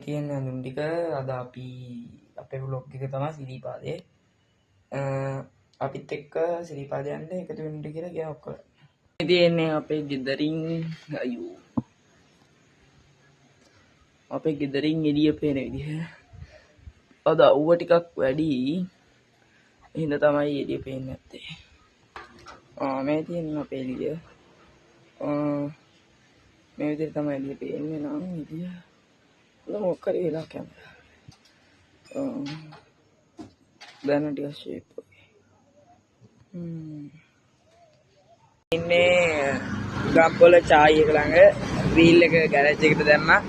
තියෙන ඇඳුම් ටික අද අපි අපේ vlog එක තමයි සිරිපාදේ. අපිත් එක්ක සිරිපාදයන්ට එකතු වෙන්න කියලා ගියා ඔක්කොම. මේ තියෙන්නේ අපේ ගෙදරින් අයියෝ. අපේ ගෙදරින් එළිය පේන විදිහ. අද අවුව ටිකක් වැඩි. එහෙනම් තමයි එළිය පේන්නේ නැත්තේ. මේ තියෙන්නේ අපේ එළිය. මේ විදිහට තමයි එළිය පේන්නේ නම් එළිය. මොකක් හරි වෙලා කැමරා. දැන් ටික ෂේප් වගේ. ඉන්නේ ගම්පොළ චායි එක ළඟ වීල් එක ගෑරේජ් එකට දැම්මා.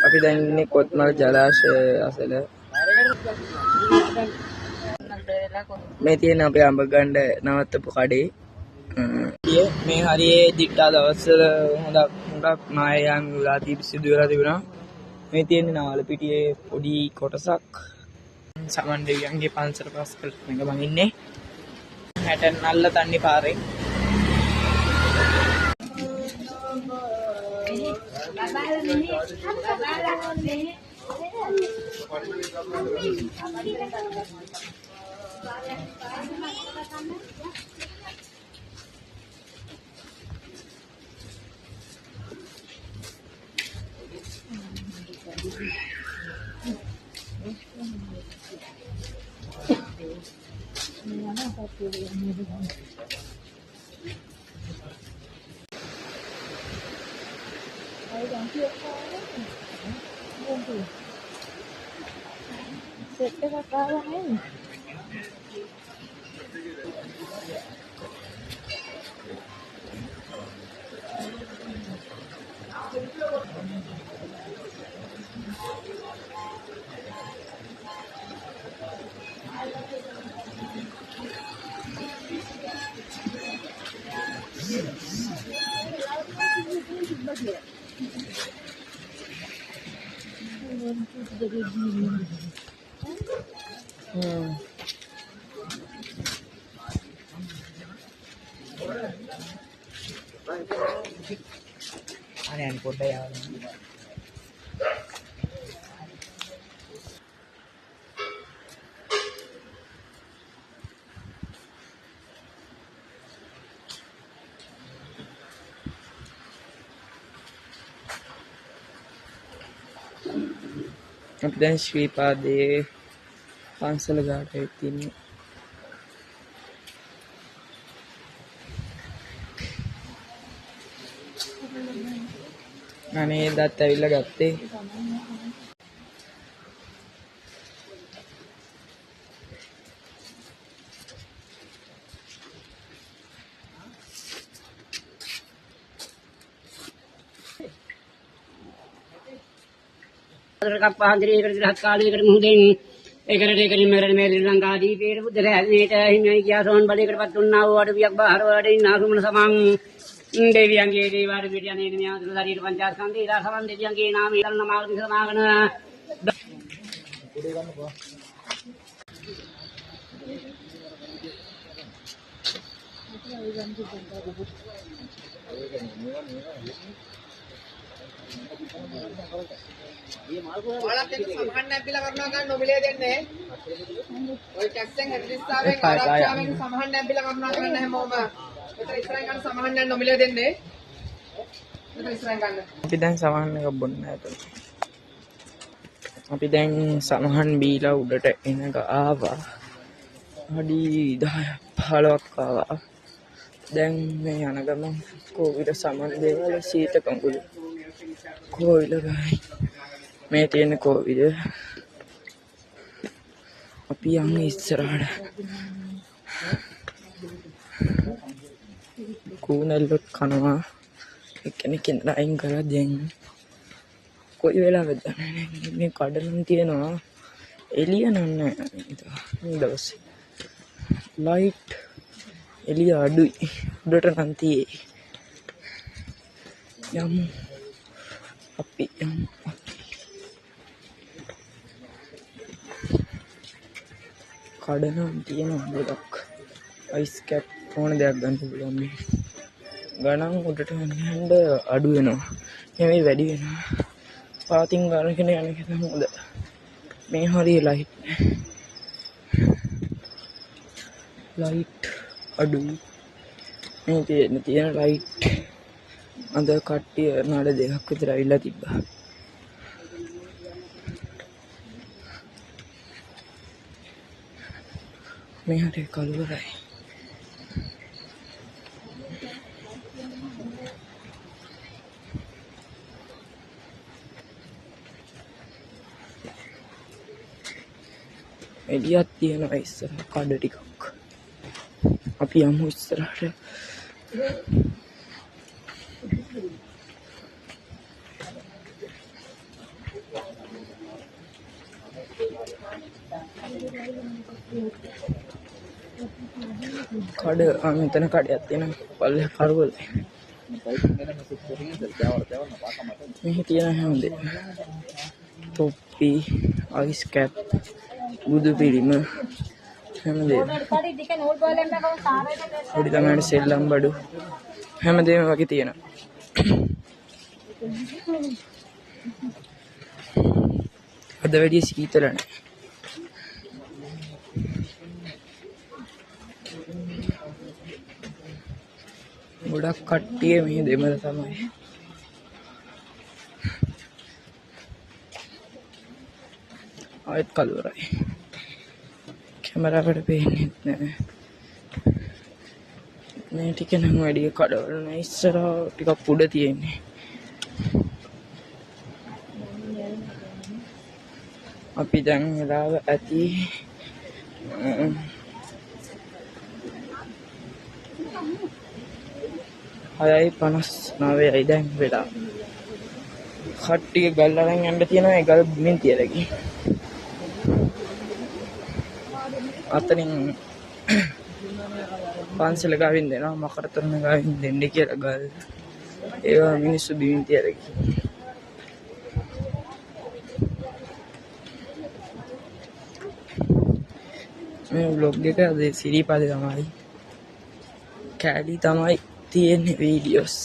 අපි දැන් ඉන්නේ කොත්මල් ජලාශය අසල. මේ තියෙන අපේ අඹ ගන්න නවත්තපු කඩේ. මේ හරියේ දිට්ටා දවස්වල හුඟක් මායයන් වෙලා සිදු වෙලා තිබුණා. මේ තියෙන්නේ නාවල පිටියේ පොඩි කොටසක්. සමන් දෙවියන්ගේ පන්සල පස්කල් එක මම ඉන්නේ. හැටන් නල්ල තන්නේ පාරේ. Set එකක් ආවා නේද? අනේ පොඩ්ඩක් යාවලා. අපි දැන් ශ්‍රීපාදයේ පන්සල ගාට එතින්නේ. අනේ දත් ඇවිල්ලා ගත්තේ. කප්පහන්දිරේකට දිහත් කාලයකට මුහුදෙන් ඒකට මෙරණ මේ ශ්‍රී ලංකා දීපේ බුද්ධ රැණේට හිමියයි කියා සෝන් බලයකටපත් වුණා වූ අඩවියක් බාහිර වඩින් නාගමන සමන් දෙවියන්ගේ දේවාර පිටියනේ නියාතුල ශරීර පංචස්කන්ධේ ඊලා සමන් දෙවියන්ගේ නාම ඊළඟ නමාවලින් සමාගන ඔයාලත් එක්ක සමහන් නැබ්බිලා කරනවා ගන්න නොමිලේ දෙන්නේ. ඔය ටැක්සෙන් 40ාවෙන් ආරක්ෂාවෙන් සමහන් නැබ්බිලා කරනවා ගන්න හැමෝම. මෙතන ඉස්සරහින් ගන්න සමහන් නැන් නොමිලේ දෙන්නේ. මෙතන ඉස්සරහින් ගන්න. අපි දැන් සමහන් එකක් බොන්න ඇතන. අපි දැන් සමහන් බීලා උඩට එනක ආවා. හඩි 10 15ක් ආවා. දැන් මේ යන ගමන් කෝවිල සමන් දේවල් සීත කඟුල කෝවිල ගයි මේ තියෙන කෝවිල අපි යන්නේ ඉස්සරහට කූනල්ලොත් කනවා එක්කෙනෙක් ඉඳලා අයින් කරලා දැන් කොයි වෙලාවද මේ කඩනම් තියෙනවා එළිය නෑ දවස් ලයිට් එළිය අඩුයි උඩට නම් තියේ යමු අපි යමු කඩනම් තියෙනවා ගොඩක් අයිස් කැප් ඕන දෙයක් ගන්න පුළුවන් මේ ගණන් උඩට යන්න අඩු වෙනවා. නෙමෙයි වැඩි වෙනවා. පාතින් ගණන් යන එක තමයි හොඳ. මේ හරිය ලයිට් අඩුයි. මේ තියෙන ලයිට් අද කට්ටිය නඩ දෙකක් විතර ඇවිල්ලා තිබ්බා. මේ හරිය කළුවරයි. එළියක් තියෙනවා ඉස්සර කඩ ටිකක්. අපි යමු ඉස්සරහට. කඩ මෙතන කඩයක් තියෙනවා. පල්ලේ කරවල. මෙහි තියෙන හැමදේම. තොප්පි, අයිස් කැප්, බුදු පිළිම හැමදේම. පොඩි ළමයින්ට සෙල්ලම් බඩු හැමදේම වගේ තියෙනවා. අද වැඩි සීතල නැහැ. ගොඩක් කට්ටිය මේ දෙමළ තමයි. ආයෙත් කළුවරයි. කැමරාවට පේන්නේ නැහැ. මේ ටික නම් වැඩි කඩවල නෑ. ඉස්සරහ ටිකක් උඩ තියෙන්නේ. අපි දැන් වෙලාව ඇති 6:59යි දැන් වෙලා. කට්ටිය ගල් අරන් යන්න තියෙනවා. ඒ ගල් බිමින් තියලා ගිහින්. අතනින් පන්සල ගාවින් දෙනවා. මකර තොරණ ගාවින් දෙන්නේ කියලා ගල්. ඒවා මිනිස්සු බිමින් තියලා ගිහින්. මේ vlog එක අද සිරිපාදේ තමයි. කැලි තමයි තියෙන්නේ වීඩියෝස්.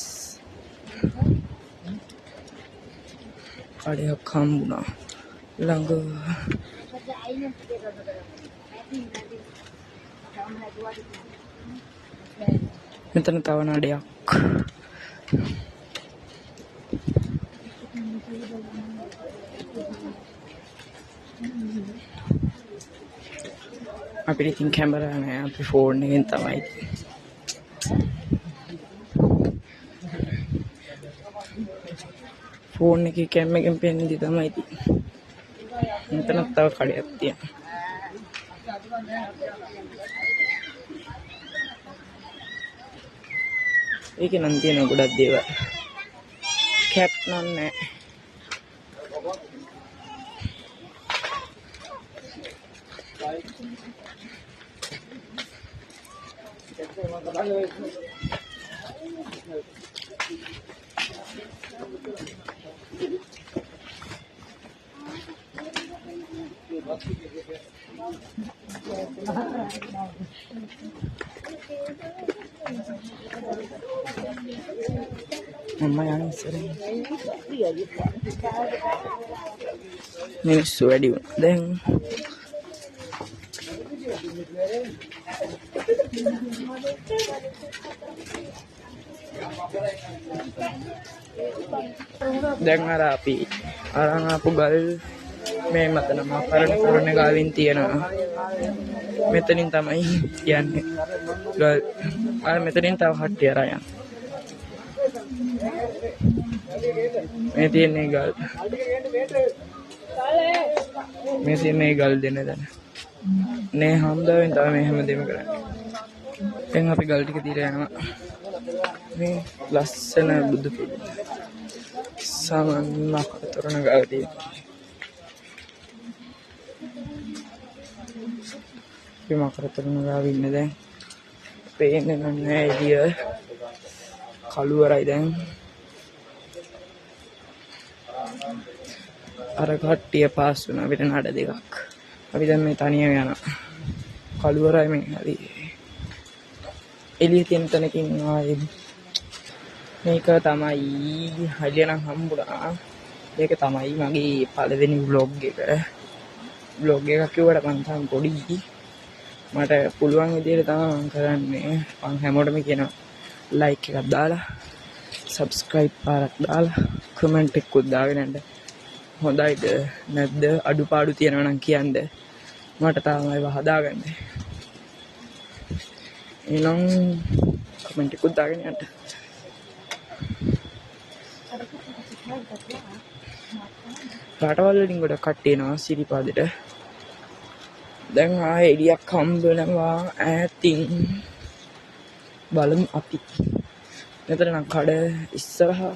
කඩයක් හම්බුණා ළඟ. මෙතන තව නඩයක්. අපිට ඉතින් කැමරා නැහැ. අපි ෆෝන් එකෙන් තමයි. ෆෝන් එකේ කැම් එකෙන් පෙන්වන්නේ තමයි ඉතින්. මෙතන තව කඩයක් තියෙනවා. ඒකේ නම් තියෙන ගොඩක් දේවල්. කැප් නම් නැහැ. Mama yang sering minissu වැඩි වුණා. දැන් අර අපි අරන් ආපු ගල් මේ මතන මකරන තොරණ ගාවින් තියෙනවා. මෙතනින් තමයි යන්නේ. ගල් අර මෙතනින් තව හට්ටිය අරන් යනවා. මේ තියෙන්නේ ගල්. මේ තියෙන්නේ ගල් දෙන දන. නේ හම්දාවෙන් තමයි මේ හැමදේම කරන්නේ. දැන් අපි ගල් ටික තියලා යනවා. මේ ලස්සන බුදු පිළිම. සමන්මක් තොරණ ගල් තියෙනවා. අපි මකර තොරණ ගාව ඉන්නේ දැන්. පේන්නේ නැහැ එළිය. කළුවරයි දැන්. අර කට්ටිය පාස් වුණා. අපිට නඩ දෙකක්. අපි දැන් මේ තනියම යනවා. කළුවරයි මේ හරි. එළිය තියෙන තැනකින් ආයේ මේක තමයි හරියනම් හම්බුණා. මේක තමයි මගේ පළවෙනි vlog එක. vlog එකක් කිව්වට මං තාම පොඩි. මට පුළුවන් විදිහට තමයි මම කරන්නේ. මං හැමෝටම කියනවා like එකක් දාලා, subscribe පාරක් දාලා, comment එකකුත් දාගෙන යන්න. හොඳයිද නැද්ද අඩුපාඩු තියෙනවා නම් කියන්න. මට තාම ඒව හදාගන්න. එනම් comment එකකුත් දාගෙන යන්න. රටවල් වලින් ගොඩක් කට්ටිය එනවා සිරිපාදෙට. දැන් ආයේ එළියක් හම්බ වෙනවා ඈතින්. බලමු අපි. මෙතන නම් කඩ ඉස්සරහා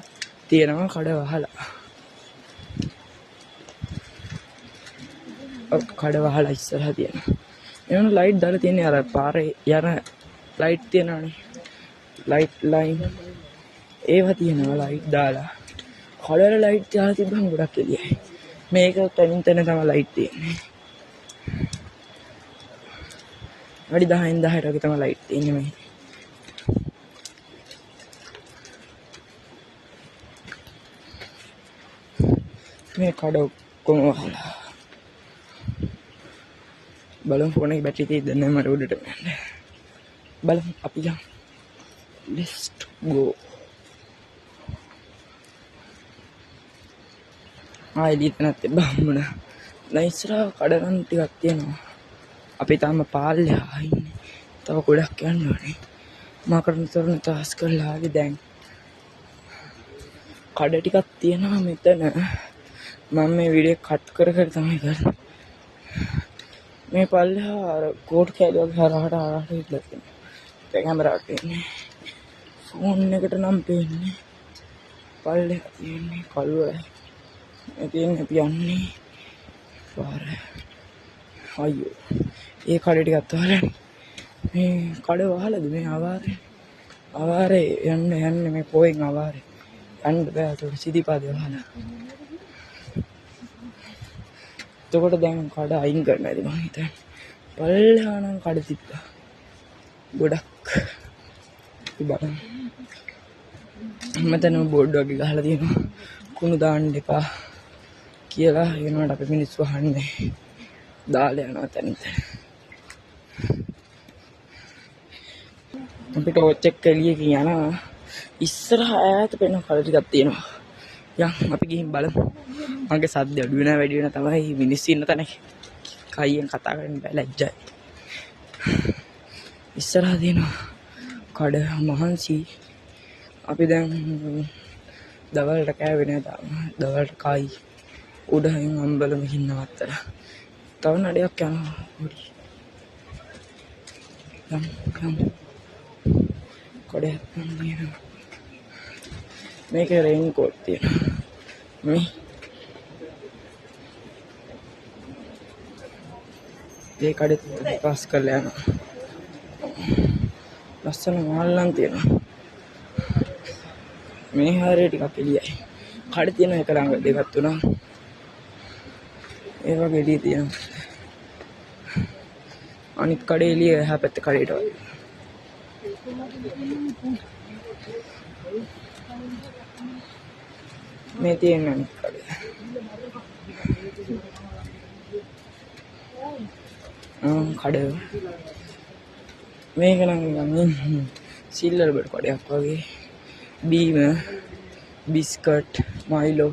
තියෙනවා කඩ වහලා. කඩ වහලා ඉස්සරහා තියෙනවා. එවන ලයිට් දාලා තියෙන්නේ අර පාරේ යන ලයිට් තියෙනවානේ. ලයිට් ලයින් ඒවා තියෙනවා ලයිට් දාලා. කඩවල ලයිට් දාලා තිබ්බම ගොඩක් එළියයි. මේක තනින් තන තමයි ලයිට් තියෙන්නේ. වැඩි 10න් 10ට වගේ තමයි ලයිට් තියෙන්නේ මේ. මේ කඩ ඔක්කොම වහලා. බලමු ෆෝන් එකේ බැටරි තියෙද්ද නැත්නම් මට උඩට යන්න. බලමු අපි යමු. Let's go. එළියට නැත්තේ බම්මුණා. දැන් ඉස්සරහ කඩනම් ටිකක් තියෙනවා. අපි තාම පාල්ලෙහා ඉන්නේ. තව ගොඩක් යන්න ඕනේ. මා කරන තරණ තාස් කරලා ආවේ දැන්. කඩ ටිකක් තියෙනවා මෙතන. මම මේ වීඩියෝ කට් කර තමයි කරන්නේ. මේ පල්ලෙහා අර කෝට් කැලේ වගේ හරහට ඉట్లా තියෙනවා. ඒ කැමරාවට පේන්නේ. ෆෝන් එකට නම් පේන්නේ. පල්ලෙහා තියෙන්නේ කළුවයි. ඉතින් අපි යන්නේ පාර. අයියෝ. ඒ කඩේ ටිකක් තවලනේ. මේ කඩ වහලාද මේ අවාරේ යන්න මේ පොයෙන් අවාරේ. යන්න බෑ ඒක සිදිපාදේ වහලා. එතකොට දැන් කඩ අයින් කරන්න ඇති මං හිතන්නේ. පල්ලෙහා නම් කඩ තිබ්බා. ගොඩක්. බලන්න. මෙතන බෝඩ් වගේ ගහලා තියෙනවා. කුණු දාන්න එපා කියලා වෙනවට අපි මිනිස්සු අහන්නේ. දාලා යනවා තනින්ට. අපි ටෝච් එක එළියකින් යනවා. ඉස්සරහ ඈත පෙන කඩ ටිකක් තියෙනවා. යන් අපි ගිහින් බලමු. මගේ සද්ද අඩු වෙනා වැඩි වෙනා තමයි මිනිස්සු ඉන්න තැන. කයියෙන් කතා කරන්න බෑ ලැජ්ජයි. ඉස්සරහ තියෙනවා කඩ මහන්සි. අපි දැන් දවල්ට කෑවේ නෑ තාම. දවල්ට කයි උඩහින් අම්බලම හින්නවත්තලා. තව නඩයක් යනවා පොඩි. යම් කඩයක් යනවා. මේකේ රේන් කෝට් තියෙනවා. මේ ඒ කඩේ පාස් කරලා යනවා. ලස්සන මාල්ලන් තියෙනවා. මේ හරිය ටිකක් එළියයි. කඩ තියෙන එක ළඟ දෙකක් තුනක්. ඒ වගේ එළිය තියෙනවා. අනිත් කඩේ එළිය එහා පැත්තේ කඩේට වගේ. මේ තියෙන අනිත් කඩේ. කඩ මේක නම් සිල්ලර් බඩ කඩයක් වගේ. බීම බිස්කට් මයිලෝ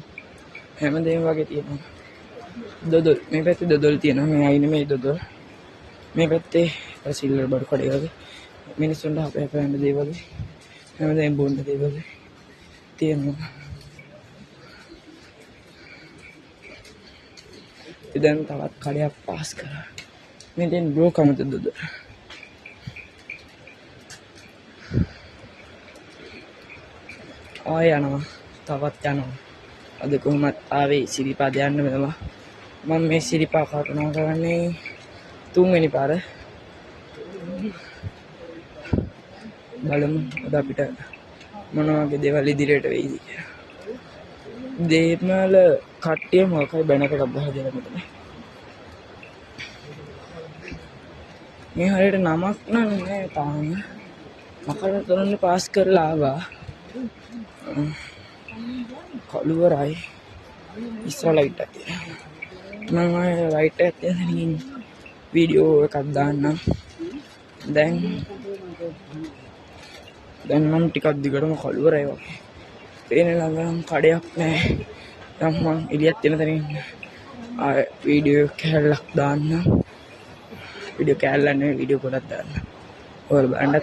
හැමදේම වගේ තියෙනවා. දොදොල් මේ පැත්තේ දොදොල් තියෙනවා. මේ අයිනේ මේ දොදොල්. මේ පැත්තේ සිල්ලර් බඩ කඩේ වගේ මිනිස්සුන්ට අපේ දේ වගේ හැමදේම බොන්න දේ වගේ තියෙනවා. දැන් තවත් කඩයක් පාස් කරා. මේ දැන් බ්ලෝ කමද දොදොල්. ආය යනවා. තවත් යනවා. අද කොහොමත් ආවේ සිරිපාද යන්න මෙතන. මම මේ සිරිපා කල්පනා කරන්නේ 3 වෙනි පාර. බලමු අද අපිට මොන වගේ දේවල් ඉදිරියට වෙයිද කියලා. දේමල කට්ටිය මොකයි බැනකට බහලා දෙලා මෙතන. මේ හරියට නමක් නෑ තාම. මකර තොරන්නේ පාස් කරලා ආවා. කළුවරයි ඉස්සර ලයිට් එකක් තියෙනවා. මම ඔය ලයිට් එකක් තියෙන වීඩියෝ එකක් දාන්නම්. දැන් නම් ටිකක් දිගටම කළුවරයි වගේ. පේන ළඟම කඩයක් නැහැ. දැන් මම එළියක් තියෙන තැනින් වීඩියෝ කැලක් දාන්නම්. වීඩියෝ කැලක් නෙවෙයි වීඩියෝ පොඩක් දාන්න. ඔයාලා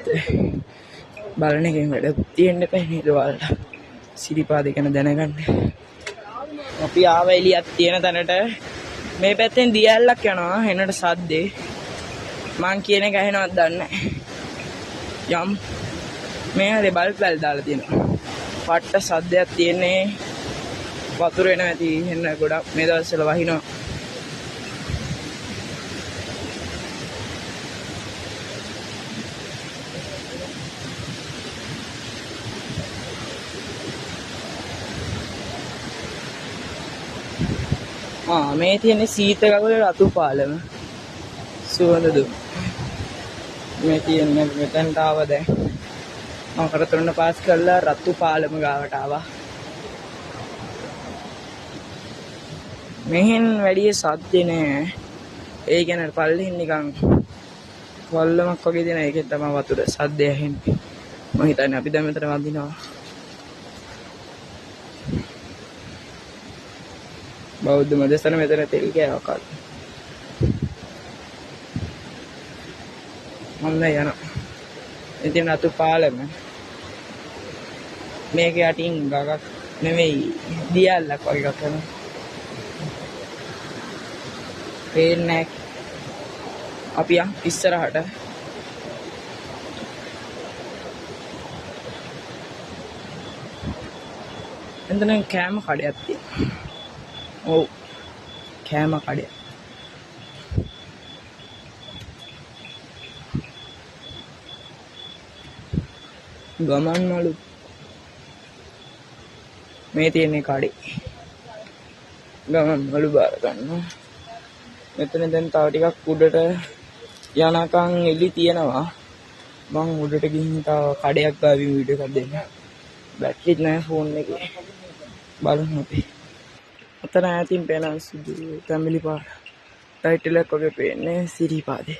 බලන්න එකෙන් වැඩක් තියෙන්න එපා නේද ඔයාලට. සිරිපාද ගැන දැනගන්න. අපි ආව එළියක් තියෙන තැනට මේ පැත්තෙන් දියැලක් යනවා. එනට සද්දේ මං කියන එක ඇහෙනවද දන්නේ නැහැ. යම් මේ හැරේ බල්බ් වල දාලා තියෙනවා. පට්ට සද්දයක් තියෙන්නේ. වතුර එනවා ඇති එන්න ගොඩක් මේ දවස්වල වහිනවා. මේ තියෙන්නේ සීතකවල රතු පාලම සුවඳ දුම්. මේ තියෙන්නේ මෙතනට ආව දැන් මම කරතරන පාස් කරලා රතු පාලම ගාවට ආවා. මෙහෙන් වැඩි සද්ද නෑ. ඒ කියන්නේ පල්ලෙන් නිකන් වල්ලමක් වගේ දෙන එකෙන් තමයි වතුර සද්දය ඇහෙන්නේ. මම හිතන්නේ අපි දැන් මෙතන වදිනවා. බෞද්ධ මදස්තන මෙතන තෙල් කෑවක් අර. මම යනවා. ඉතින් අතු පාලම. මේක යටින් ගගක් නෙවෙයි දියල්ලක් වගේ එකක් කරනවා. පේන්නේ අපි ඉස්සරහට එතන කෑම කඩයක් තියෙනවා. ඔව් කෑම කඩයක්. ගමන් මලු මේ තියෙන කඩේ ගමන් මලු බාර ගන්නවා. මෙතන දැන් තව ටිකක් උඩට යනකම් එලි තියෙනවා. මම උඩට ගිහින් තව කඩයක් ගාවින් වීඩියෝ එකක් දෙන්න. බැටරිත් නැහැ ෆෝන් එකේ. බලමු අපි. අතන ඈතින් පේන සුදු තැඹිලි පාට ටයිටල් එකක් වගේ පේන්නේ සිරිපාදේ.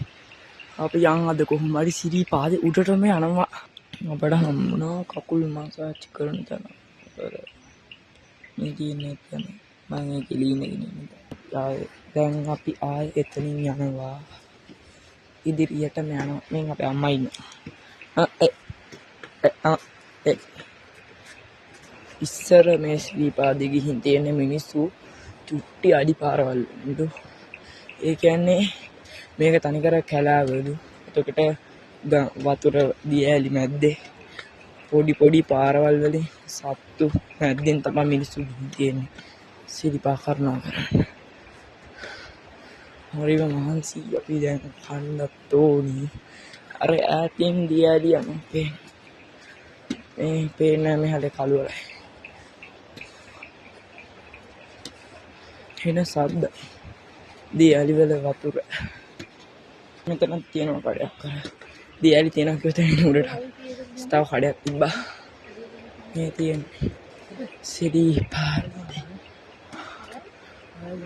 අපි යන් අද කොහොම හරි සිරිපාදේ උඩටම යනවා. අපට හම්බුණා කකුල් මසාජ් කරන තැන. මේ කියන්නේ තමයි මම ඒක ලීන ගෙනින්න. දැන් අපි ආයෙ එතනින් යනවා. ඉදිරියටම යනවා. මෙන් අපේ අම්මා ඉන්නවා. ඉස්සර මේ ශ්‍රීපාදේ ගිහින් තියෙන මිනිස්සු චුට්ටි අඩි පාරවල් වලු. ඒ කියන්නේ මේක තනිකර කැලාවලු. එතකොට වතුර දියැලි මැද්දේ පොඩි පාරවල් වලින් සත්තු මැද්දෙන් තමයි මිනිස්සු ගිහින් තියෙන්නේ. ශ්‍රීපා කරනවා කරන්නේ. හරිම මහන්සි අපි දැන් කන්නත් ඕනි. අර ඈතින් දියැලි යනවා. මේ පේන්නේ මෙහාට කළුවරයි. එන සද්ද දියැලි වල වතුර. මෙතන තියෙනවා කඩයක් අර. දියැලි තියෙනවා කියතේ උඩට. ස්තව කඩයක් තිබ්බා. මේ තියෙන්නේ සිරිපාදේ.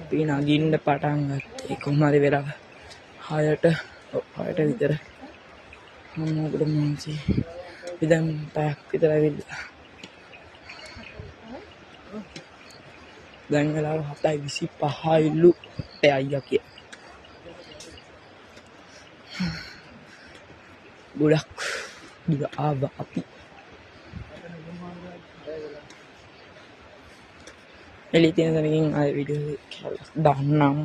අපි නගින්න පටන් ගත්තේ කොහොමරි වෙලා 6ට විතර. මම උඩ මොන්සි. ඉතින් පැයක් විතර ඇවිල්ලා. දැන් වෙලාව 7:25ලු අයියා කිය. ගොඩක් දුර ආවා අපි. එළි තියෙන තැනකින් ආයෙ වීඩියෝ එකක් දාන්නම්.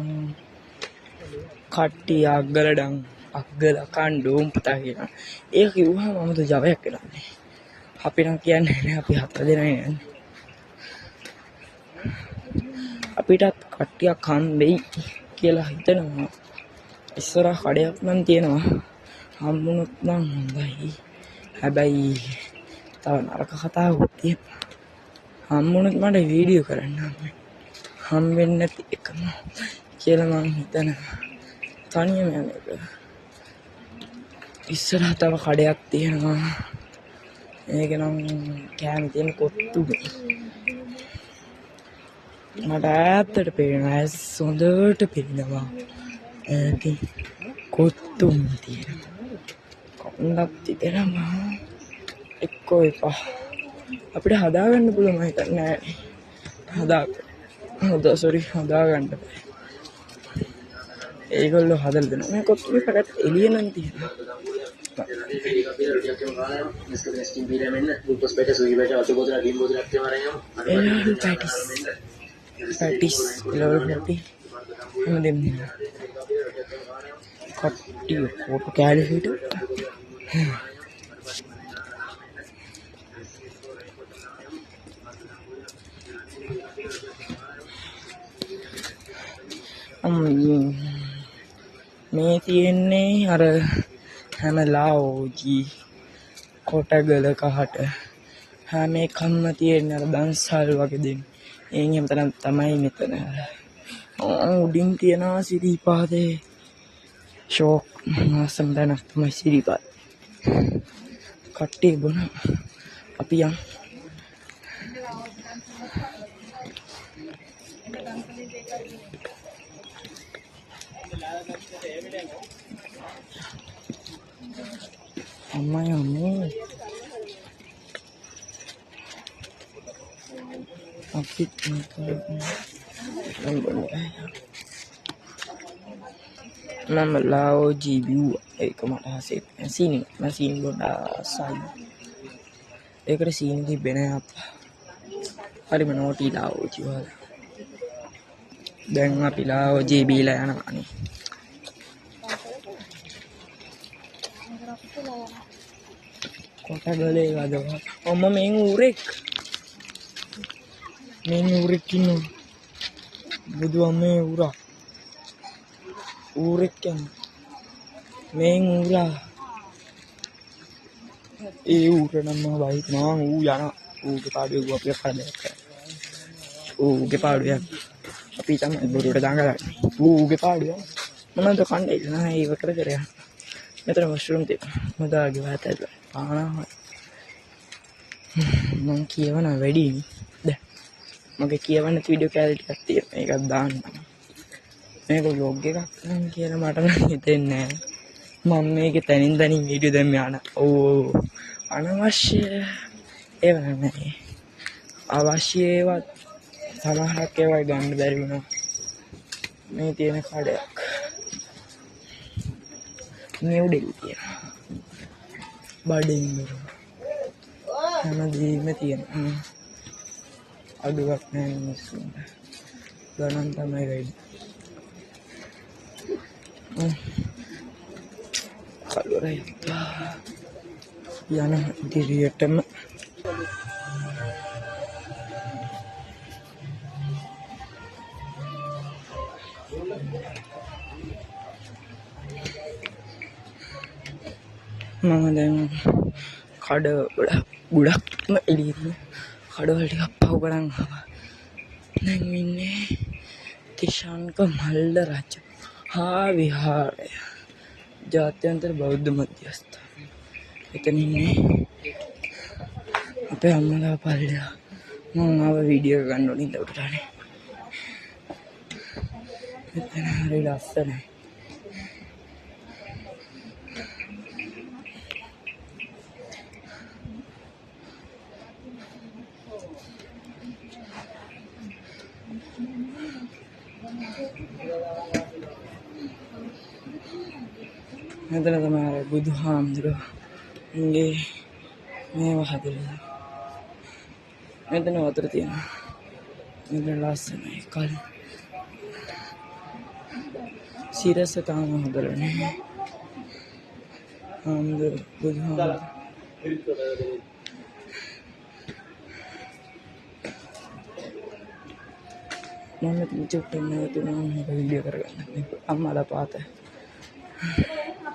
කට්ටිය අග්ගල කණ්ඩෝම් පුතා කියනවා. ඒක කිව්වම මම તો ජවයක් කරන්නේ. අපි නම් කියන්නේ නැහැ අපි 7 දෙනා යන්නේ. අපිටත් කට්ටියක් හම්බෙයි කියලා හිතනවා. ඉස්සර කඩයක් නම් තියෙනවා. හම්බුනොත් නම් හොඳයි. හැබැයි තව නරක කතාවක් තියෙනවා. හම්බුනොත් මට වීඩියෝ කරන්න හම්බෙන්නේ නැති එකම කියලා මම හිතනවා. තනියම යන එක. ඉස්සරහ තව කඩයක් තියෙනවා. මේක නම් කෑම තියෙන කොත්තු මට ඈතට පේනවා ඇස් හොඳට පේනවා ඒකේ කොත්තුම් තියෙනවා කොණ්ඩක් තියනවා එක්කෝ එපා අපිට හදාගන්න පුළුවන් මම හිතන්නේ හදාගන්න බෑ ඒගොල්ලෝ හදලා දෙනවා මේ කොත්තුේ පැත්තට එළිය නම් තියෙනවා पैटिस लेवल पैटी हम देम कट्टी फोटो कैलिफिट මේ තියෙන්නේ අර හැම ලාෝජී කොටගල කහට හැම එකක්ම තියෙන්නේ අර දන්සල් වගේ දෙන්නේ එහෙම තමයි මෙතන උඩින් තියනවා සිරිපාදේ ෂෝක් මාසම් දැනක් තමයි සිරිපාද කට්ටිය බොන අපි යන් අම්මා අපි මම ලාෝජී view ඒක මට හසෙත් සීන් ගොඩාසයි ඒකට සීන් තිබ්බේ නෑ අප්පා හරිම නෝටි ලාෝජී වල දැන් අපි ලාෝජී බීලා යනවා නේ කොටගලේ වදවා ඔම්ම මෙන් ඌරෙක් ඉන්නවා බුදු අම්මේ ඌරෙක් කියන්නේ මෙන් ඌරා ඒ ඌර නම් වයිත් නා ඌ යන ඌගේ පාඩුවේ අපි කරදයක් ඌගේ පාඩුවේ අපි තමයි බොරුවට දාගන්නේ ඌගේ පාඩුවේ මොනවද කන්නේ නෑ ඒක කර කර යන මෙතන මෂ්රූම් තියෙනවා මොදාගේ වාතය ආනා මං කියවන වැඩි නේ මගේ කියවන්න වීඩියෝ කැලිටියක් තියෙනවා ඒකත් දාන්න මේක vlog එකක් නම් කියලා මට නම් හිතෙන්නේ නෑ මම මේකේ තනින් වීඩියෝ දැම්ම යන අනවශ්‍ය ඒව නෑ අවශ්‍ය ඒවා සමහරක් ඒවා ගන්න බැරි වුණා මේ තියෙන කඩයක් මේ උඩින් තියෙනවා බඩින් හැමදේම තියෙනවා අඩුවක් නෑ මිනිස්සුන්ට ගණන් තමයි වැඩි කලුරයි යන ඉදිරියටම මම දැන් කඩ ගොඩක්ම එළියෙම කඩවල ටිකක් පහු කරන් ආවා දැන් ඉන්නේ තිශාන්ක මල්ල රජ විහාරය ජාත්‍යන්තර බෞද්ධ මධ්‍යස්ථානය එතන ඉන්නේ අපේ අම්මලා පල්ලෙහා මම ආව වීඩියෝ ගන්න ඕනේ ඉඳ උඩටනේ එතන හරි ලස්සනයි මෙතන තමයි බුදුහාමුදුරුවන්ගේ මේවා හදලා මෙතන වතුර තියෙනවා මෙතන ලස්සනයි කල් සිරස තාම හදලා නැහැ බුදුහාමුදුරුවෝ මම චුට්ටක් නවතුනා මේක වීඩියෝ කරගන්න අම්මලා පාත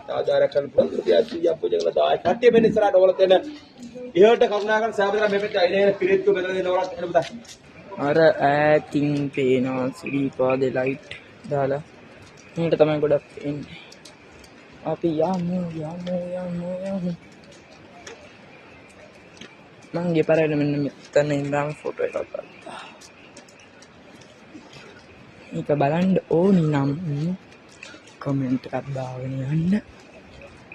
ආධාරයක් කරන්න පුළුවන් තියා පූජා කරලා දායි කට්ටිය මෙන්න ඉස්සරහට ඕගොල්ලෝ දෙන්න ඉහළට කරුණාකරන සෑබදලා මේ පැත්තේ අයිනේ පිරිත්තු මෙතන දෙන්න ඕගොල්ලෝ එන්න පුතා අර ඈතින් පේනවා සිරිපාදේ ලයිට් දාලා මේකට තමයි ගොඩක් එන්නේ අපි යමු මං ගිය පාරේ මෙන්න මෙතන ඉඳන් ෆොටෝ එකක් ගත්තා. මේක බලන්න ඕනි නම් කමෙන්ට් එකක් දාගෙන යන්න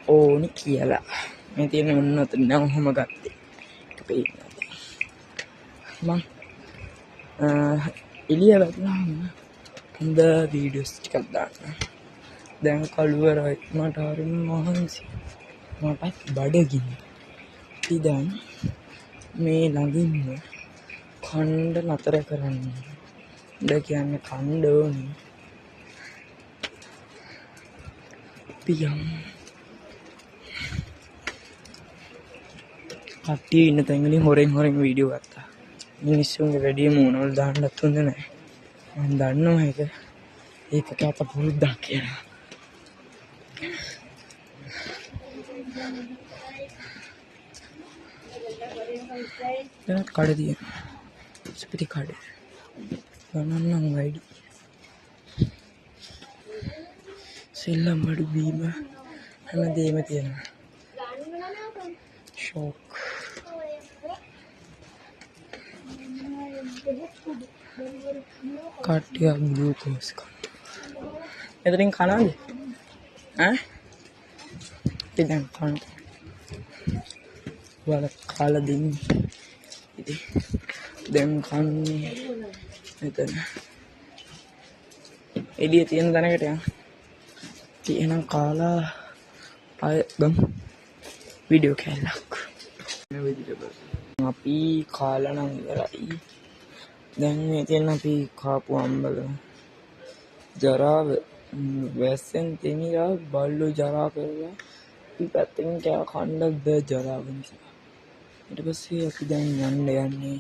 ඕනි කියලා. මේ තියෙන ඔන්න ඔතන නම් ඔහොම ගත්තේ. ඒක පේනවා. මං එළිය වැටුණාම හොඳ වීඩියෝස් ටිකක් දාන්න. දැන් කළුවරයි මට හරිම මහන්සි. මටත් බඩගිනි. ඉතින් මේ ළඟින්ම කණ්ඩ නතර කරන්න. ද කියන්නේ කණ්ඩ ඕනි. පියම්. කට්ටිය ඉන්න තැන්වලින් හොරෙන් වීඩියෝ ගත්තා. මිනිස්සුන්ගේ වැඩි මූණවල දාන්නත් හොඳ නැහැ. මම දන්නවා ඒකට අත පුරුද්දක් කියලා. දැන් කඩ තියෙනවා. ස්පිටි කඩ. ගණන්නම් වැඩි. සෙල්ලම් බඩු බීම හැමදේම තියෙනවා. ෂෝක්. කට්ටියක් ග්ලූකෝස් කන. එතනින් කනද? ඈ? ඉතින් කන. වල කාලා දෙන්නේ. ඉතින් දැන් කන්නේ මෙතන. එළිය තියෙන තැනකට යන්න. තියෙනම් කාලා ආය ගම් වීඩියෝ කැලක්. මේ වෙජිටබල්. අපි කාලා නම් ඉවරයි. දැන් මේ තියෙන අපි කාපු අම්බල ජරාව වැස්සෙන් තෙමිලා බල්ලෝ ජරා කරලා අපි පැත්තකින් කෑ කණ්ඩක් ද ජරාව නිසා. ඊට පස්සේ අපි දැන් යන්නේ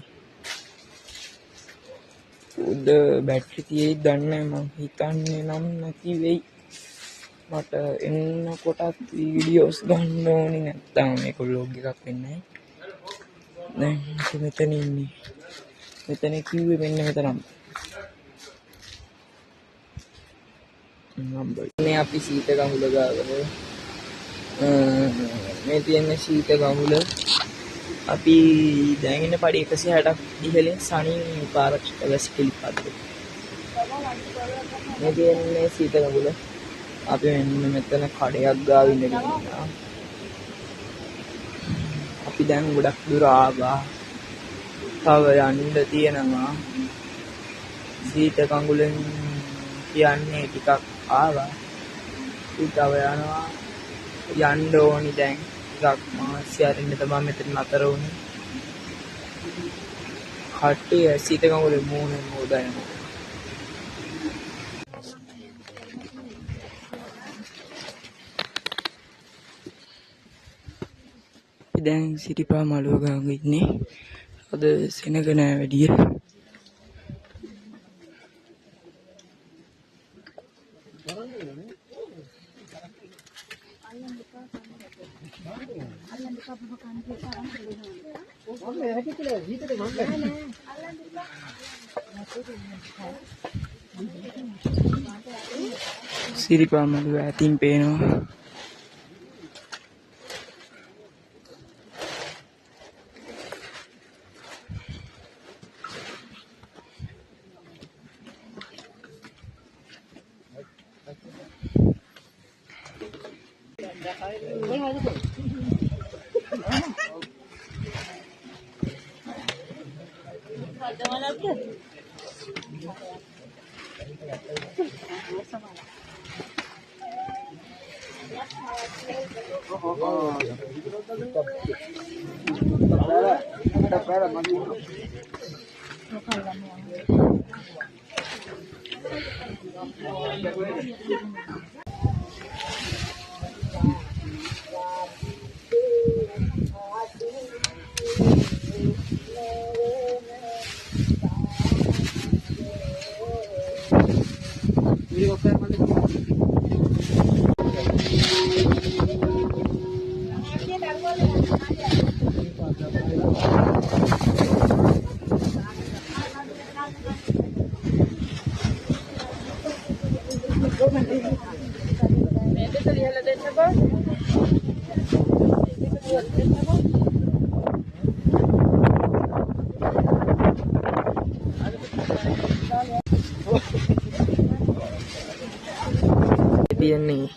උද බැටරි තියෙයි දන්නේ මම හිතන්නේ නම් නැති වෙයි. මට එන්නකොටත් වීඩියෝස් ගන්න ඕනි නැත්තම් මේක vlog එකක් වෙන්නේ නැහැ. දැන් අපි මෙතන ඉන්නේ. මෙතන කිව්වේ මෙන්න මෙතනම. මේ අපි සීත ගඟුල ගාවල මේ තියෙන සීත ගඟුල අපි දැන් ඉන්න පඩි 160ක් ඉහළින් සනී පාරක් වැසිකිලි පාදේ. මේ තියෙන්නේ සීත ගඟුල. අපි මෙන්න මෙතන කඩයක් ගාව ඉඳගෙන ඉන්නවා. අපි දැන් ගොඩක් දුර ආවා. තව යන්න තියෙනවා. සීත කඟුලෙන් කියන්නේ ටිකක් ආවා. තව යනවා. යන්න ඕනි දැන්. ටිකක් මාසි අරින්න තමයි මෙතන නතර වුනේ. කට්ටිය සීත කඟුලේ මූණෙන් හොදනවා. දැන් සිටිපා මළුව ගාව ඉන්නේ. අද සෙනග නෑ වැඩිය. සිරිපා මළුව ඇතින් පේනවා. තියෙන්නේ